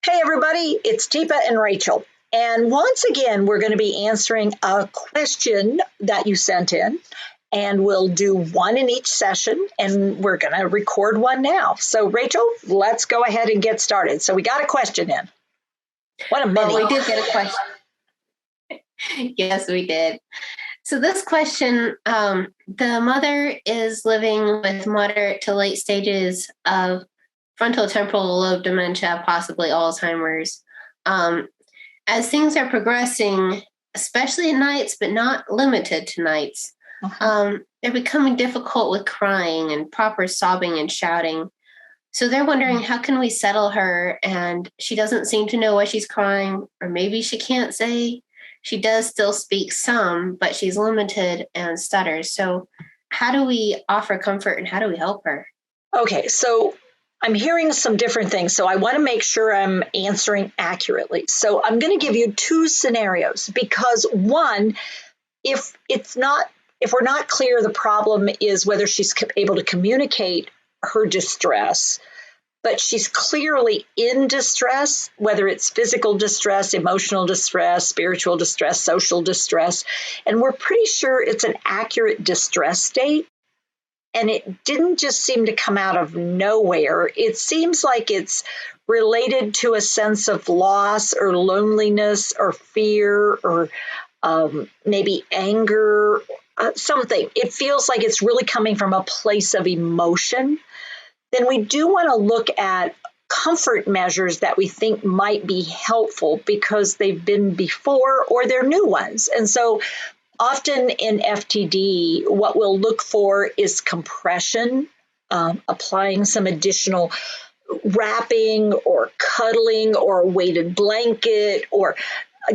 Hey, everybody, it's Teepa and Rachel. And once again, we're going to be answering a question that you sent in, and we'll do one in each session, and we're going to record one now. So, Rachel, let's go ahead and get started. So, we got a question in. What a minute. Well, we did get a question. Yes, we did. So this question, the mother is living with moderate to late stages of frontotemporal lobe dementia, possibly Alzheimer's. As things are progressing, especially at nights, but not limited to nights, they're becoming difficult with crying and proper sobbing and shouting. So they're wondering, how can we settle her? And she doesn't seem to know why she's crying, or maybe she can't say. She does still speak some, but she's limited and stutters. So how do we offer comfort and how do we help her? Okay, so I'm hearing some different things, so I want to make sure I'm answering accurately. So I'm going to give you two scenarios because one, if we're not clear, the problem is whether she's able to communicate her distress, but she's clearly in distress, whether it's physical distress, emotional distress, spiritual distress, social distress, and we're pretty sure it's an accurate distress state. And it didn't just seem to come out of nowhere. It seems like it's related to a sense of loss or loneliness or fear or maybe anger, something. It feels like it's really coming from a place of emotion. Then we do want to look at comfort measures that we think might be helpful because they've been before or they're new ones. And so often in FTD, what we'll look for is compression, applying some additional wrapping or cuddling or a weighted blanket or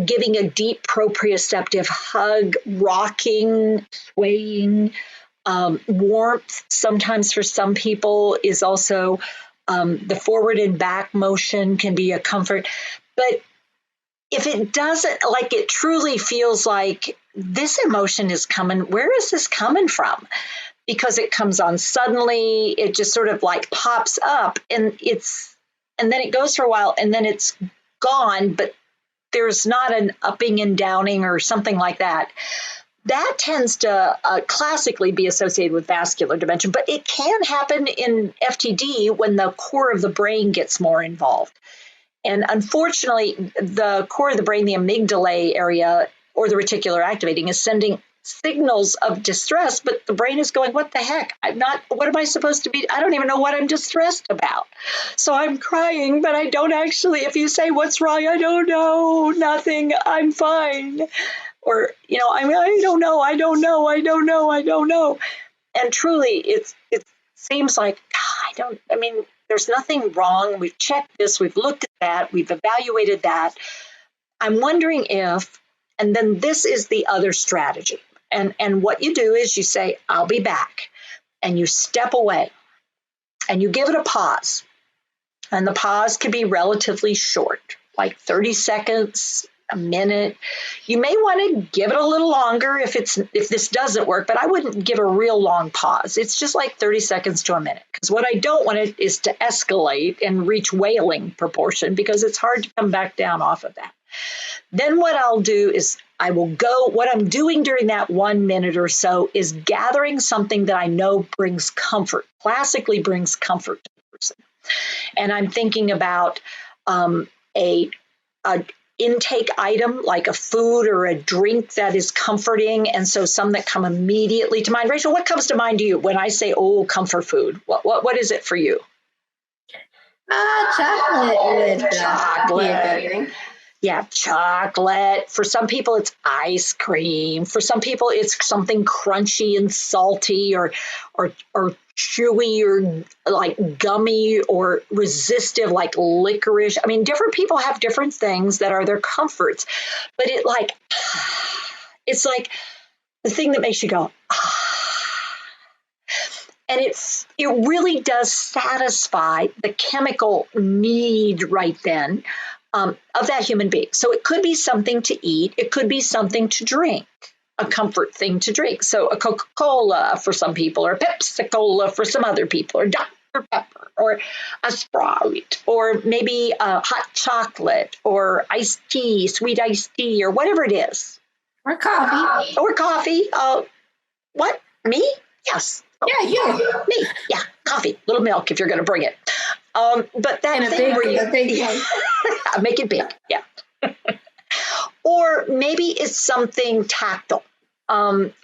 giving a deep proprioceptive hug, rocking, swaying. Warmth, sometimes for some people, is also the forward and back motion can be a comfort. But if it doesn't, like it truly feels like this emotion is coming, where is this coming from? Because it comes on suddenly, it just sort of like pops up and then it goes for a while and then it's gone, but there's not an upping and downing or something like that. That tends to classically be associated with vascular dementia, but it can happen in FTD when the core of the brain gets more involved. And unfortunately, the core of the brain, the amygdala area or the reticular activating, is sending signals of distress, but the brain is going, what the heck? What am I supposed to be? I don't even know what I'm distressed about. So I'm crying, but I don't actually, if you say, what's wrong? I don't know, nothing, I'm fine. Or, I don't know. And truly, it seems like, there's nothing wrong. We've checked this, we've looked at that, we've evaluated that. I'm wondering if, and then this is the other strategy. And what you do is you say, I'll be back. And you step away and you give it a pause. And the pause can be relatively short, like 30 seconds, a minute. You may want to give it a little longer if this doesn't work, but I wouldn't give a real long pause. It's just like 30 seconds to a minute. Because what I don't want is to escalate and reach wailing proportion because it's hard to come back down off of that. Then what I'll do is what I'm doing during that 1 minute or so is gathering something that I know brings comfort, classically brings comfort to the person. And I'm thinking about a intake item like a food or a drink that is comforting. And so some that come immediately to mind. Rachel, what comes to mind to you when I say, comfort food? What is it for you? Chocolate. Chocolate. Yeah, chocolate. For some people, it's ice cream. For some people, it's something crunchy and salty or chewy or like gummy or resistive like licorice. Different people have different things that are their comforts, but it's like the thing that makes you go, and it really does satisfy the chemical need right then of that human being. So it could be something to eat. It could be something to drink, a comfort thing to drink. So a Coca-Cola for some people, or Pepsi-Cola for some other people, or Dr. Pepper. or a Sprite, or maybe a hot chocolate, or iced tea, sweet iced tea, or whatever it is. Or coffee. Or coffee. What? Me? Yes. Yeah, you. Me. Yeah, coffee. Little milk if you're going to bring it. But that And thing where you big one. make it big. Yeah. Or maybe it's something tactile.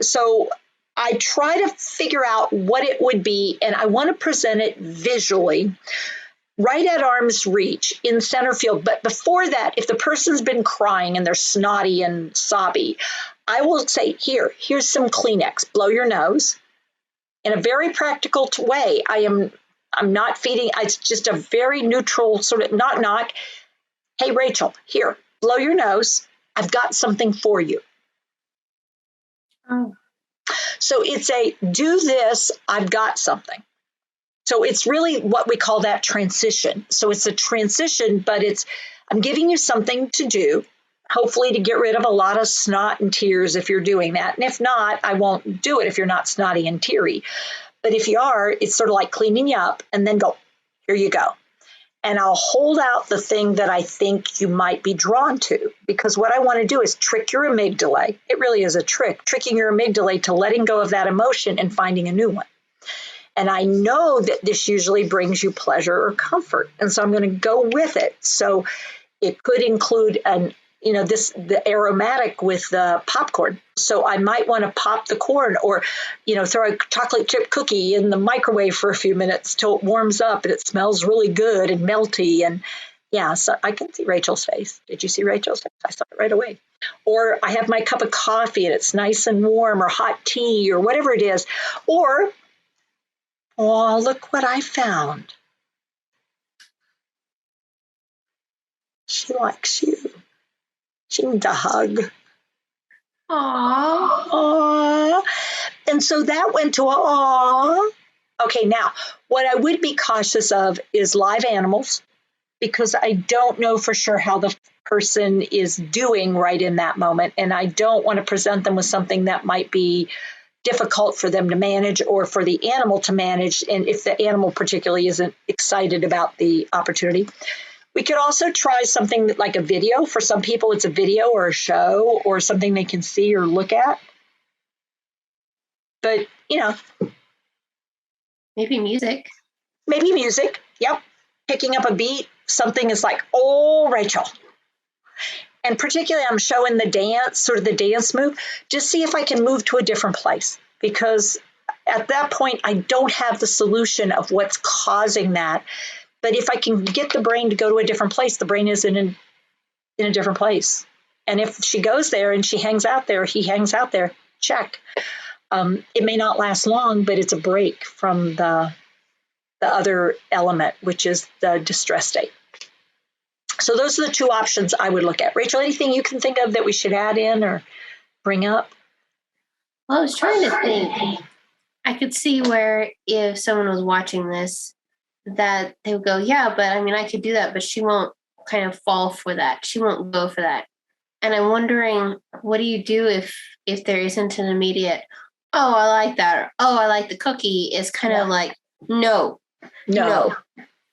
So I try to figure out what it would be, and I want to present it visually, right at arm's reach in center field. But before that, if the person's been crying and they're snotty and sobby, I will say, here's some Kleenex, blow your nose. In a very practical way. I'm not feeding, it's just a very neutral sort of knock. Hey, Rachel, here, blow your nose. I've got something for you. Oh. So it's a do this, I've got something. So it's really what we call that transition. So it's a transition, but I'm giving you something to do, hopefully to get rid of a lot of snot and tears if you're doing that. And if not, I won't do it if you're not snotty and teary. But if you are, it's sort of like cleaning you up and then go, here you go. And I'll hold out the thing that I think you might be drawn to, because what I want to do is trick your amygdala. It really is a trick, tricking your amygdala to letting go of that emotion and finding a new one. And I know that this usually brings you pleasure or comfort. And so I'm going to go with it. So it could include the aromatic with the popcorn. So I might want to pop the corn or, throw a chocolate chip cookie in the microwave for a few minutes till it warms up and it smells really good and melty. And yeah, so I can see Rachel's face. Did you see Rachel's face? I saw it right away. Or I have my cup of coffee and it's nice and warm, or hot tea or whatever it is. Or, oh, look what I found. She likes you. She needs a hug. Aww. Aww. And so that went to aww. Okay, now, what I would be cautious of is live animals, because I don't know for sure how the person is doing right in that moment. And I don't want to present them with something that might be difficult for them to manage or for the animal to manage. And if the animal particularly isn't excited about the opportunity. We could also try something like a video. For some people, it's a video or a show or something they can see or look at. But, Maybe music. Maybe music. Yep. Picking up a beat. Something is like, oh, Rachel. And particularly, I'm showing the dance, sort of the dance move. Just see if I can move to a different place. Because at that point, I don't have the solution of what's causing that. But if I can get the brain to go to a different place, the brain is in a different place. And if she goes there and she hangs out there, he hangs out there, check. It may not last long, but it's a break from the other element, which is the distress state. So those are the two options I would look at. Rachel, anything you can think of that we should add in or bring up? Well, I was trying to think. I could see where if someone was watching this, that they would go, yeah, but I mean, I could do that, but she won't kind of fall for that. She won't go for that. And I'm wondering, what do you do if there isn't an immediate, oh, I like that, or oh, I like the cookie? It's kind of like, no.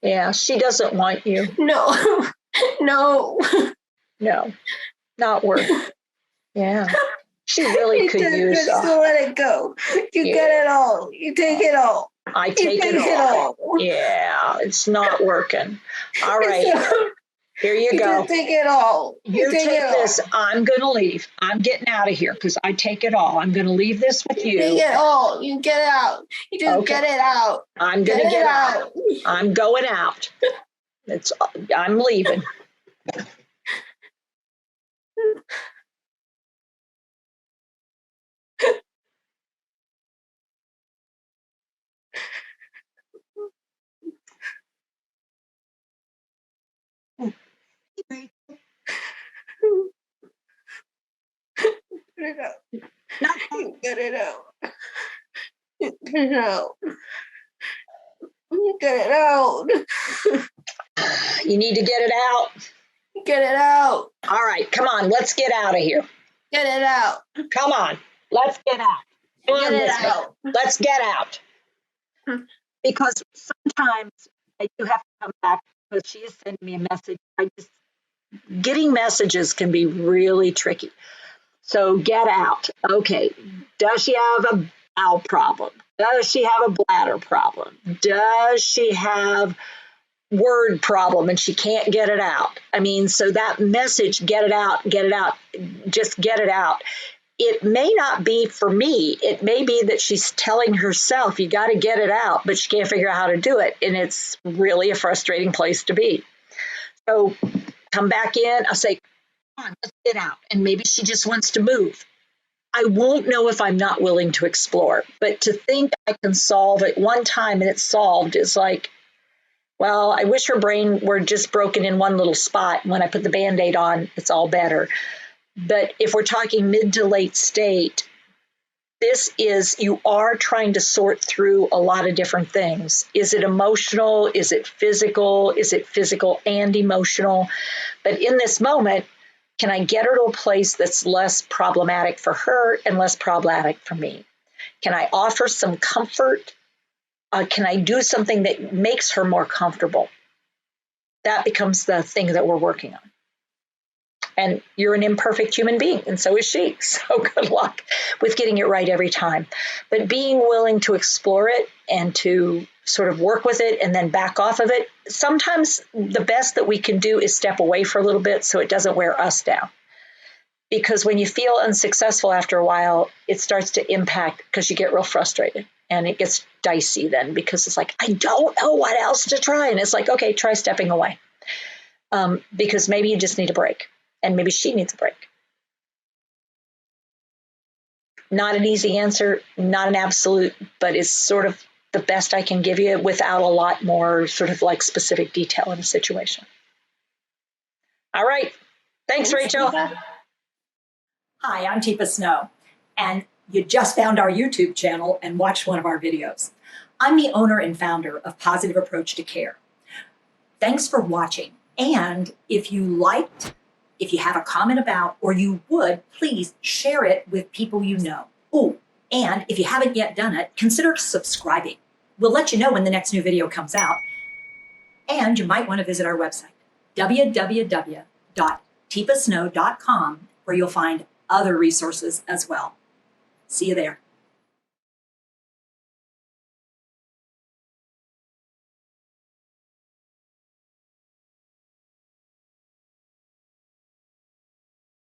Yeah, she doesn't want you. No. No, not worth it. Yeah. She really could use just to let it go. You get it all. You take it all. I take it all. Yeah, it's not working. All right. Here you go. You take it all. You take this. I'm going to leave. I'm getting out of here because I take it all. I'm going to leave this with you. Take it all. You get it out. You just get it out. I'm going to get out. I'm going out. I'm leaving. Get it out. You get it out. You get it out. You get it out. You need to get it out. Get it out. All right, come on, let's get out of here. Get it out. Come on, let's get out. Get it out. Let's get out. Because sometimes I do have to come back because she is sending me a message. Getting messages can be really tricky. So get out. Okay. Does she have a bowel problem? Does she have a bladder problem? Does she have word problem and she can't get it out? I mean, so that message, get it out, just get it out. It may not be for me. It may be that she's telling herself, you got to get it out, but she can't figure out how to do it. And it's really a frustrating place to be. So come back in. I'll say, come on, let's get out. And maybe she just wants to move. I won't know if I'm not willing to explore. But to think I can solve it one time and it's solved is like, well, I wish her brain were just broken in one little spot. When I put the Band-Aid on, it's all better. But if we're talking mid to late state, you are trying to sort through a lot of different things. Is it emotional? Is it physical? Is it physical and emotional? But in this moment, can I get her to a place that's less problematic for her and less problematic for me? Can I offer some comfort? Can I do something that makes her more comfortable? That becomes the thing that we're working on. And you're an imperfect human being, and so is she. So good luck with getting it right every time. But being willing to explore it and to sort of work with it and then back off of it, sometimes the best that we can do is step away for a little bit so it doesn't wear us down. Because when you feel unsuccessful after a while, it starts to impact because you get real frustrated. And it gets dicey then because it's like, I don't know what else to try. And it's like, okay, try stepping away. Because maybe you just need a break. And maybe she needs a break. Not an easy answer, not an absolute, but it's sort of the best I can give you without a lot more sort of like specific detail in the situation. All right. Thanks, Rachel. Teepa. Hi, I'm Teepa Snow, and you just found our YouTube channel and watched one of our videos. I'm the owner and founder of Positive Approach to Care. Thanks for watching. And if you liked, if you have a comment about, or you would, please share it with people you know. Oh, and if you haven't yet done it, consider subscribing. We'll let you know when the next new video comes out. And you might want to visit our website, www.teepasnow.com, where you'll find other resources as well. See you there.